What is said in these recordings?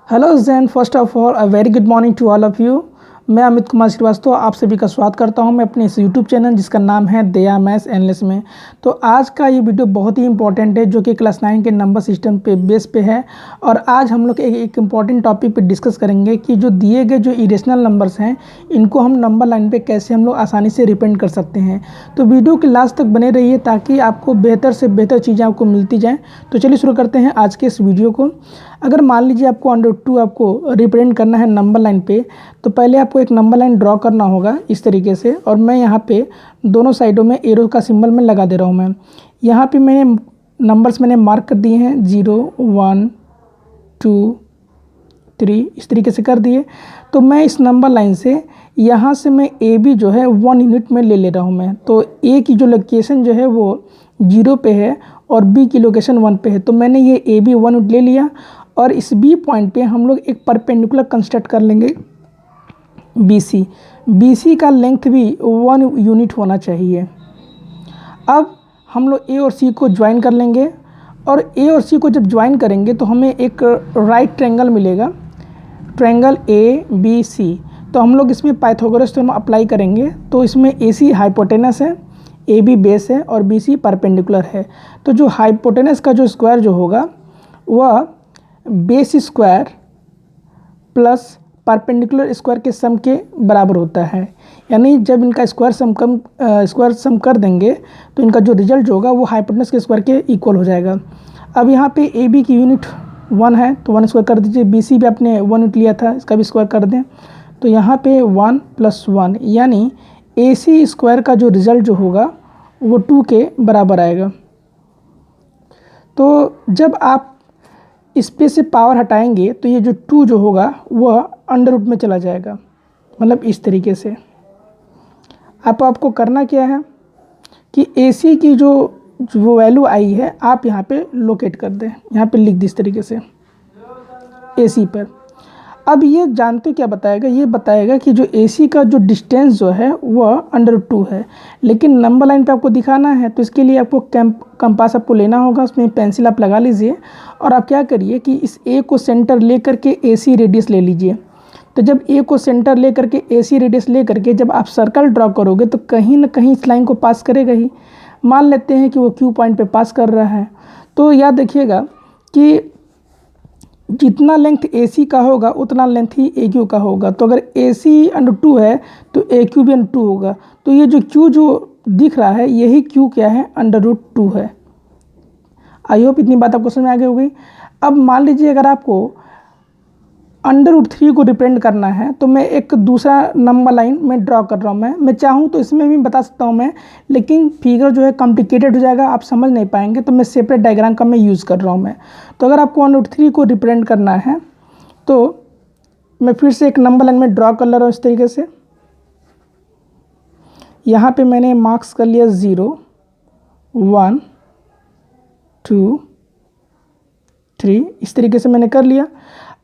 Hello Zain, first of all a very good morning to all of you. मैं अमित कुमार श्रीवास्तव आप सभी का स्वागत करता हूं मैं अपने इस यूट्यूब चैनल जिसका नाम है दया मैथ्स एनालिस्ट में। तो आज का ये वीडियो बहुत ही इंपॉर्टेंट है जो कि क्लास 9 के नंबर सिस्टम पे बेस पे है। और आज हम लोग एक इम्पॉर्टेंट टॉपिक पे डिस्कस करेंगे कि जो दिए गए जो इरेशनल नंबर्स हैं इनको हम नंबर लाइन पे कैसे हम लोग आसानी से रिप्रेजेंट कर सकते हैं। तो वीडियो के लास्ट तक बने रहिए ताकि आपको बेहतर से बेहतर चीज़ें आपको मिलती जाएँ। तो चलिए शुरू करते हैं आज के इस वीडियो को। अगर मान लीजिए आपको √2 आपको रिप्रेजेंट करना है नंबर लाइन पे, तो पहले आपको एक नंबर लाइन ड्रॉ करना होगा इस तरीके से। और मैं यहाँ पे दोनों साइडों में एरो का सिंबल में लगा दे रहा हूँ। मैं यहाँ पे मैंने नंबर्स मार्क कर दिए हैं 0 1 2 3 इस तरीके से कर दिए। तो मैं इस नंबर लाइन से यहाँ से मैं ए बी जो है 1 यूनिट में ले रहा हूँ मैं। तो ए की जो लोकेशन जो है वो 0 पे है और बी की लोकेशन 1 पे है। तो मैंने ये ए बी 1 यूनिट ले लिया और इस बी पॉइंट पे हम लोग एक परपेंडिकुलर कंस्ट्रक्ट कर लेंगे BC। BC का लेंथ भी 1 यूनिट होना चाहिए। अब हम लोग ए और सी को ज्वाइन कर लेंगे और ए और सी को जब ज्वाइन करेंगे तो हमें एक राइट ट्रायंगल मिलेगा, ट्रायंगल ABC। तो हम लोग इसमें पाइथागोरस थ्योरम अप्लाई करेंगे। तो इसमें AC हाइपोटेनस है, AB बेस है और BC परपेंडिकुलर है। तो जो हाइपोटेनस का जो स्क्वायर जो होगा वह base square plus perpendicular square के सम के बराबर होता है। यानी जब इनका स्क्वायर सम कर देंगे तो इनका जो रिजल्ट जो होगा वो हाइपोटेनस के स्क्वायर के इक्वल हो जाएगा। अब यहाँ पे AB की यूनिट 1 है तो 1 स्क्वायर कर दीजिए। BC भी आपने 1 यूनिट लिया था, इसका भी स्क्वायर कर दें। तो यहाँ पे 1 + 1 यानी AC स्क्वायर का जो रिज़ल्ट जो होगा वो 2 के बराबर आएगा। तो जब आप इस पे से पावर हटाएंगे तो ये जो 2 जो होगा वह अंडर रूट में चला जाएगा, मतलब इस तरीके से। आपको करना क्या है कि AC की जो वो वैल्यू आई है आप यहाँ पे लोकेट कर दें, यहाँ पे लिख दें इस तरीके से AC पर। अब ये जानते क्या बताएगा, ये बताएगा कि जो AC का जो डिस्टेंस जो है वह √2 है, लेकिन नंबर लाइन पे आपको दिखाना है। तो इसके लिए आपको कंपास आपको लेना होगा, उसमें पेंसिल आप लगा लीजिए और आप क्या करिए कि इस A को सेंटर ले करके AC रेडियस ले लीजिए। तो जब A को सेंटर ले करके AC रेडियस ले करके जब आप सर्कल ड्रॉ करोगे तो कहीं ना कहीं इस लाइन को पास करेगा ही। मान लेते हैं कि वो Q पॉइंट पे पास कर रहा है। तो याद रखिएगा कि जितना लेंथ AC का होगा उतना लेंथ ही AQ का होगा। तो अगर AC √2 है तो AQ भी √2 होगा। तो ये जो Q जो दिख रहा है यही Q क्या है, √2 है। आई होप इतनी बात आपको समझ में आ गई होगी। अब मान लीजिए अगर आपको √3 को रिप्रेजेंट करना है तो मैं एक दूसरा नंबर लाइन में ड्रॉ कर रहा हूँ। मैं चाहूँ तो इसमें भी बता सकता हूँ मैं, लेकिन फिगर जो है कॉम्प्लिकेटेड हो जाएगा, आप समझ नहीं पाएंगे। तो मैं सेपरेट डायग्राम का मैं यूज़ कर रहा हूँ मैं। तो अगर आपको √3 को रिप्रेजेंट करना है तो मैं फिर से एक नंबर लाइन में ड्रॉ कर ले रहा हूँ इस तरीके से। यहाँ पर मैंने मार्क्स कर लिया 0 1 2 3 इस तरीके से मैंने कर लिया।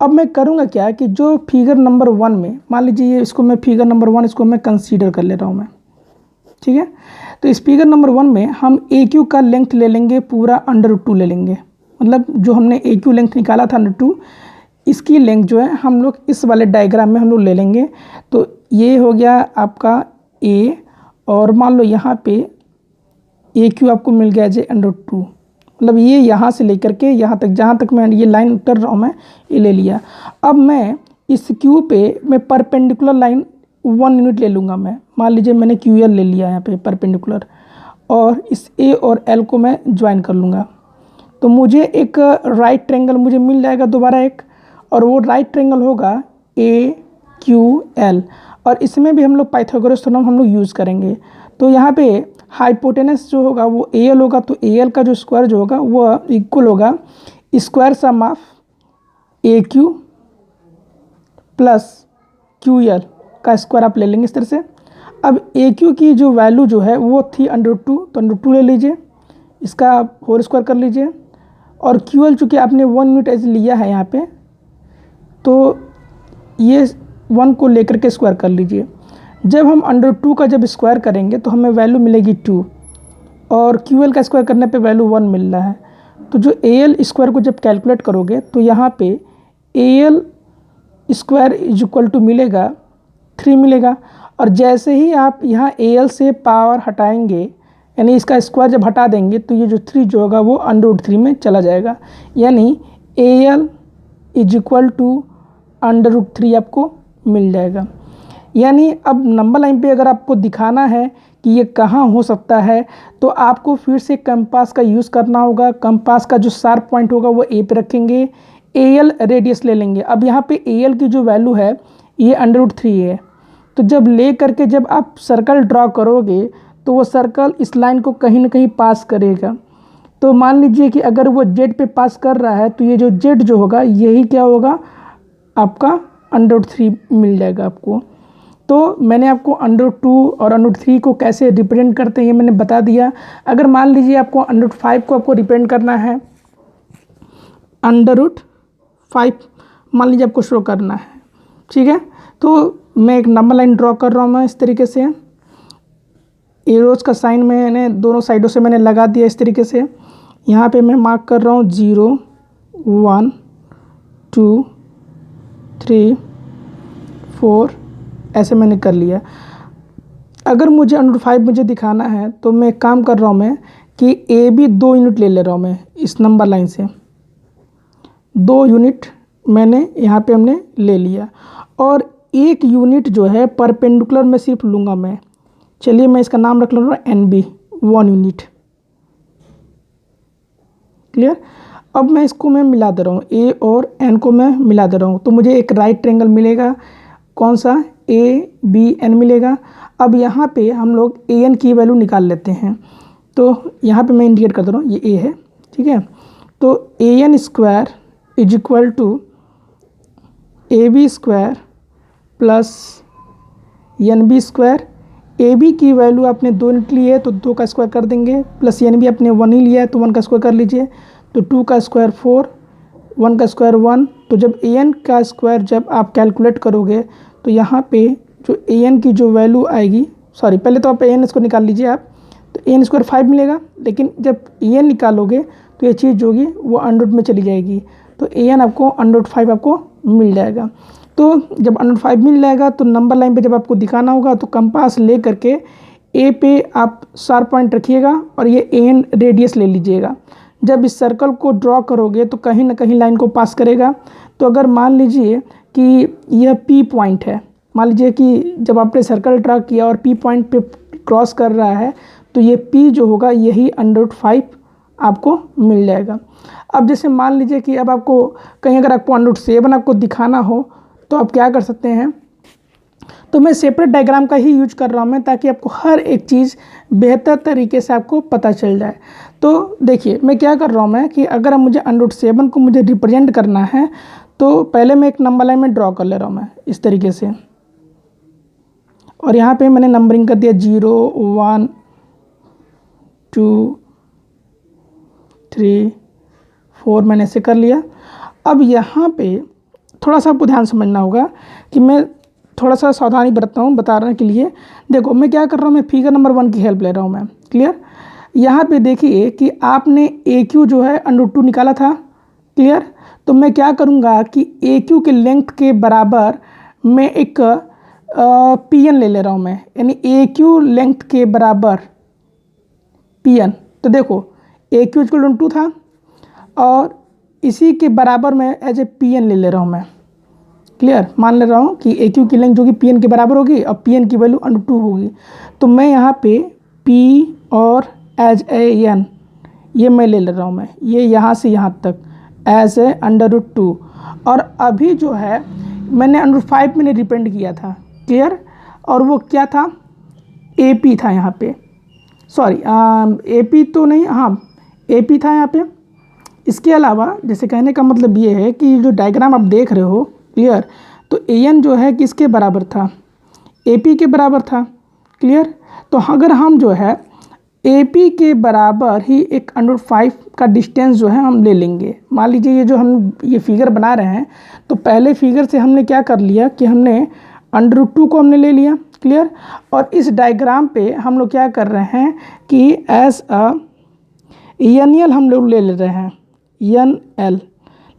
अब मैं करूँगा क्या कि जो फिगर नंबर 1 में, मान लीजिए ये इसको मैं फिगर नंबर 1 इसको मैं कंसीडर कर ले रहा हूँ मैं, ठीक है। तो इस फिगर नंबर 1 में हम AQ का लेंथ ले लेंगे, पूरा √2 ले लेंगे। मतलब जो हमने AQ लेंथ निकाला था √2, इसकी लेंथ जो है हम लोग इस वाले डायग्राम में हम लोग ले लेंगे। तो ये हो गया आपका A और मान लो यहाँ पे AQ आपको मिल गया √2। मतलब ये यहाँ से लेकर के यहाँ तक, जहाँ तक मैं ये लाइन उतर रहा हूँ मैं, ये ले लिया। अब मैं इस Q पे मैं परपेंडिकुलर लाइन 1 यूनिट ले लूँगा मैं। मान लीजिए मैंने QL ले लिया यहाँ पे परपेंडिकुलर, और इस A और L को मैं ज्वाइन कर लूँगा। तो मुझे एक राइट ट्रायंगल मुझे मिल जाएगा दोबारा एक, और वो राइट ट्रायंगल होगा AQL। और इसमें भी हम लोग पाइथागोरस थ्योरम हम लोग यूज़ करेंगे। तो यहाँ पे हाइपोटेनस जो होगा वो AL होगा, तो AL का जो स्क्वायर जो होगा वो इक्वल होगा square sum of AQ plus QL का स्क्वायर आप ले लेंगे इस तरह से। अब AQ की जो वैल्यू जो है वो थी √2, तो √2 ले लीजिए, इसका होल स्क्वायर कर लीजिए। और QL चूँकि आपने 1 यूनिट एज लिया है यहाँ पे, तो ये 1 को लेकर के स्क्वायर कर लीजिए। जब हम √2 का जब स्क्वायर करेंगे तो हमें वैल्यू मिलेगी 2, और QL का स्क्वायर करने पे वैल्यू 1 मिल रहा है। तो जो AL स्क्वायर को जब कैलकुलेट करोगे तो यहाँ पे AL square is equal to मिलेगा 3 मिलेगा। और जैसे ही आप यहाँ AL से पावर हटाएंगे, यानी इसका स्क्वायर जब हटा देंगे तो ये जो 3 जो होगा वो √3 में चला जाएगा, यानी AL इज इक्वल टू √3 आपको मिल जाएगा। यानी अब नंबर लाइन पे अगर आपको दिखाना है कि ये कहाँ हो सकता है तो आपको फिर से कंपास का यूज़ करना होगा। कंपास का जो शार्प पॉइंट होगा वो A पे रखेंगे, AL रेडियस ले लेंगे। अब यहाँ पे AL की जो वैल्यू है ये √3 है, तो जब ले करके जब आप सर्कल ड्रॉ करोगे तो वो सर्कल इस लाइन को कहीं ना कहीं पास करेगा। तो मान लीजिए कि अगर वो Z पे पास कर रहा है तो ये जो Z जो होगा यही क्या होगा, आपका √3 मिल जाएगा आपको। तो मैंने आपको √2 और √3 को कैसे रिप्रेजेंट करते हैं ये मैंने बता दिया। अगर मान लीजिए आपको √5 को आपको रिप्रेजेंट करना है, √5 मान लीजिए आपको शो करना है, ठीक है। तो मैं एक नंबर लाइन ड्रॉ कर रहा हूँ मैं इस तरीके से, एरोज का साइन मैंने दोनों साइडों से मैंने लगा दिया इस तरीके से। यहाँ पे मैं मार्क कर रहा हूँ 0 1 2 3 4, ऐसे मैंने कर लिया। अगर मुझे √5 मुझे दिखाना है तो मैं काम कर रहा हूँ मैं कि AB 2 यूनिट ले रहा हूँ मैं इस नंबर लाइन से, 2 यूनिट मैंने यहाँ पे हमने ले लिया, और 1 यूनिट जो है परपेंडिकुलर में सिर्फ लूँगा मैं। चलिए मैं इसका नाम रख लूँगा NB 1 यूनिट, क्लियर। अब मैं इसको मैं मिला दे रहा हूँ, A और N को मैं मिला दे रहा हूँ, तो मुझे एक राइट ट्रायंगल मिलेगा। कौन सा? ABN मिलेगा। अब यहाँ पे हम लोग AN की वैल्यू निकाल लेते हैं, तो यहाँ पे मैं इंडिकेट कर दे रहा हूँ, ये A है, ठीक है। तो AN square is equal to AB square plus NB square. AB की वैल्यू आपने 2 यूनिट ली है तो 2 का स्क्वायर कर देंगे, प्लस NB आपने 1 ही लिया है तो 1 का स्क्वायर कर लीजिए, तो 2 का स्क्वायर 4, 1 का स्क्वायर 1। तो जब AN का स्क्वायर जब आप कैलकुलेट करोगे तो यहाँ पे जो AN की जो वैल्यू आएगी, सॉरी पहले तो आप AN इसको निकाल लीजिए आप, तो AN स्क्वायर 5 मिलेगा, लेकिन जब AN निकालोगे तो ये चीज़ जो होगी वो अंडर रूट में चली जाएगी, तो AN आपको √5 आपको मिल जाएगा। तो जब √5 मिल जाएगा तो नंबर लाइन पे जब आपको दिखाना होगा तो कंपास ले करके A पे आप शार्प पॉइंट रखिएगा और ये AN रेडियस ले लीजिएगा। जब इस सर्कल को ड्रॉ करोगे तो कहीं ना कहीं लाइन को पास करेगा। तो अगर मान लीजिए कि यह P पॉइंट है, मान लीजिए कि जब आपने सर्कल ड्रॉ किया और P पॉइंट पे क्रॉस कर रहा है तो ये P जो होगा यही √5 आपको मिल जाएगा। अब जैसे मान लीजिए कि अब आपको कहीं अगर आपको √7 आपको दिखाना हो तो आप क्या कर सकते हैं, तो मैं सेपरेट डायग्राम का ही यूज कर रहा हूँ मैं, ताकि आपको हर एक चीज़ बेहतर तरीके से आपको पता चल जाए। तो देखिए मैं क्या कर रहा हूँ मैं कि अगर मुझे √7 को मुझे रिप्रेजेंट करना है तो पहले मैं एक नंबर लाइन में ड्रॉ कर ले रहा हूँ मैं इस तरीके से, और यहाँ पे मैंने नंबरिंग कर दिया 0 1 2 3 4, मैंने ऐसे कर लिया। अब यहाँ पे थोड़ा सा आपको ध्यान समझना होगा कि मैं थोड़ा सा सावधानी बरतता हूँ बताने के लिए। देखो मैं क्या कर रहा हूँ, मैं फिगर नंबर 1 की हेल्प ले रहा हूँ मैं, क्लियर। यहाँ पे देखिए कि आपने AQ जो है √2 निकाला था, क्लियर। तो मैं क्या करूँगा कि AQ के लेंथ के बराबर मैं एक PN ले रहा हूँ मैं, यानी AQ लेंथ के बराबर PN। तो देखो AQ इक्वल टू 2 था और इसी के बराबर मैं एज ए PN ले रहा हूँ मैं, क्लियर। मान ले रहा हूँ कि AQ की लेंथ जो कि PN के बराबर होगी और PN की वैल्यू √2 होगी। तो मैं यहाँ पे P और एज ए N ये मैं ले रहा हूँ मैं, ये यहाँ से यहाँ तक एज ए √2। और अभी जो है मैंने √5 मैंने रिप्रेजेंट किया था, क्लियर। और वो क्या था, AP था यहाँ पे, सॉरी AP तो नहीं, हाँ AP था यहाँ पे। इसके अलावा जैसे कहने का मतलब ये है कि जो डायग्राम आप देख रहे हो, क्लियर, तो AN जो है किसके बराबर था, AP के बराबर था, क्लियर। तो अगर हम जो है AP के बराबर ही एक √5 का डिस्टेंस जो है हम ले लेंगे। मान लीजिए ये जो हम ये फिगर बना रहे हैं तो पहले फिगर से हमने क्या कर लिया कि हमने √2 को हमने ले लिया, क्लियर। और इस डायग्राम पे हम लोग क्या कर रहे हैं कि एज अ NL हम लोग ले रहे हैं, NL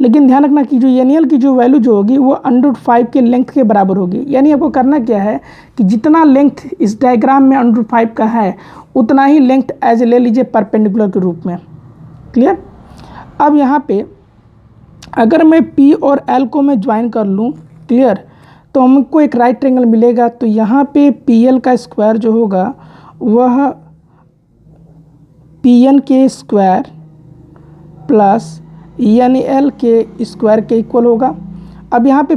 लेकिन ध्यान रखना कि जो एन की जो वैल्यू जो होगी वो √5 के लेंथ के बराबर होगी। यानी आपको करना क्या है कि जितना लेंथ इस डायग्राम में √5 का है उतना ही लेंथ एज ले लीजिए परपेंडिकुलर के रूप में। क्लियर। अब यहाँ पे अगर मैं P और L को मैं ज्वाइन कर लूँ, क्लियर, तो हमको एक राइट ट्रायंगल मिलेगा। तो यहाँ पे PL का स्क्वायर जो होगा वह PN के स्क्वायर प्लस NL के स्क्वायर के इक्वल होगा। अब यहाँ पे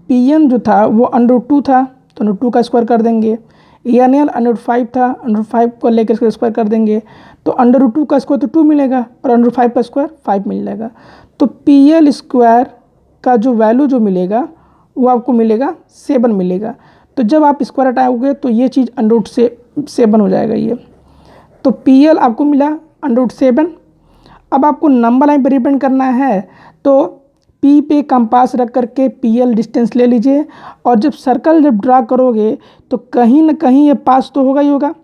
PN जो था वो √2 था तो √2 का स्क्वायर कर देंगे। NL √5 था, √5 को लेकर इसका स्क्वायर कर देंगे तो √2 का स्क्वायर तो 2 मिलेगा और √5 का स्क्वायर 5 मिल जाएगा। तो PL स्क्वायर का जो वैल्यू जो मिलेगा वो आपको मिलेगा 7 मिलेगा। तो जब आप स्क्वायर हटाओगे तो ये चीज़ √7 हो जाएगा ये। तो PL आपको मिला √7। अब आपको नंबर लाइन पर रिप्रेजेंट करना है तो P पे कंपास रख करके PL डिस्टेंस ले लीजिए और जब सर्कल जब ड्रा करोगे तो कहीं ना कहीं ये पास तो होगा ही होगा।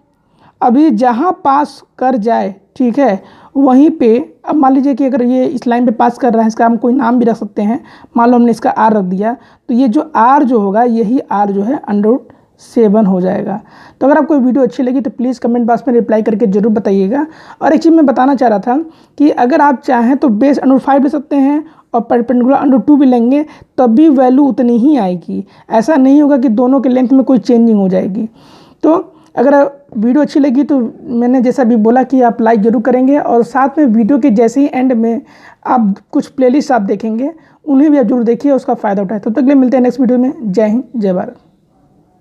अभी जहाँ पास कर जाए, ठीक है, वहीं पे अब मान लीजिए कि अगर ये इस लाइन पे पास कर रहा है, इसका हम कोई नाम भी रख सकते हैं। मान लो हमने इसका R रख दिया तो ये जो R जो होगा यही R जो है √7 हो जाएगा। तो अगर आपको वीडियो अच्छी लगी तो प्लीज़ कमेंट बॉक्स में रिप्लाई करके ज़रूर बताइएगा। और एक चीज़ मैं बताना चाह रहा था कि अगर आप चाहें तो बेस √5 ले सकते हैं और परपेंडिकुलर √2 भी लेंगे तब भी वैल्यू उतनी ही आएगी। ऐसा नहीं होगा कि दोनों के लेंथ में कोई चेंजिंग हो जाएगी। तो अगर वीडियो अच्छी लगी तो मैंने जैसा भी बोला कि आप लाइक ज़रूर करेंगे और साथ में वीडियो के जैसे ही एंड में आप कुछ प्लेलिस्ट आप देखेंगे उन्हें भी आप जरूर देखिए, उसका फ़ायदा उठाएं। तब तक के लिए मिलते हैं नेक्स्ट वीडियो में। जय हिंद, जय भारत।